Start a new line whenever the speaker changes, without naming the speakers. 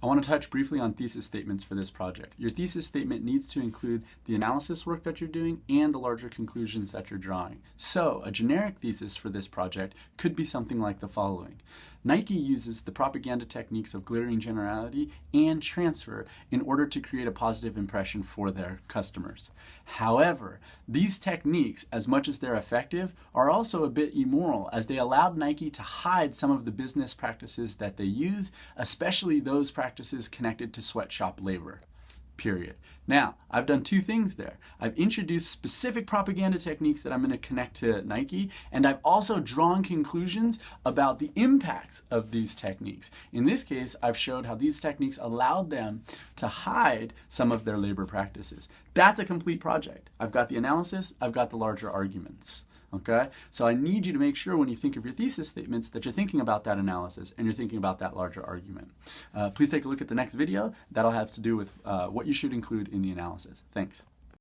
I want to touch briefly on thesis statements for this project. Your thesis statement needs to include the analysis work that you're doing and the larger conclusions that you're drawing. So a generic thesis for this project could be something like the following. Nike uses the propaganda techniques of glittering generality and transfer in order to create a positive impression for their customers. However, these techniques, as much as they're effective, are also a bit immoral as they allowed Nike to hide some of the business practices that they use, especially those practices connected to sweatshop labor. Period. Now, I've done two things there. I've introduced specific propaganda techniques that I'm going to connect to Nike, and I've also drawn conclusions about the impacts of these techniques. In this case, I've showed how these techniques allowed them to hide some of their labor practices. That's a complete project. I've got the analysis, I've got the larger arguments. Okay, so I need you to make sure when you think of your thesis statements that you're thinking about that analysis and you're thinking about that larger argument. Please take a look at the next video. That'll have to do with what you should include in the analysis. Thanks.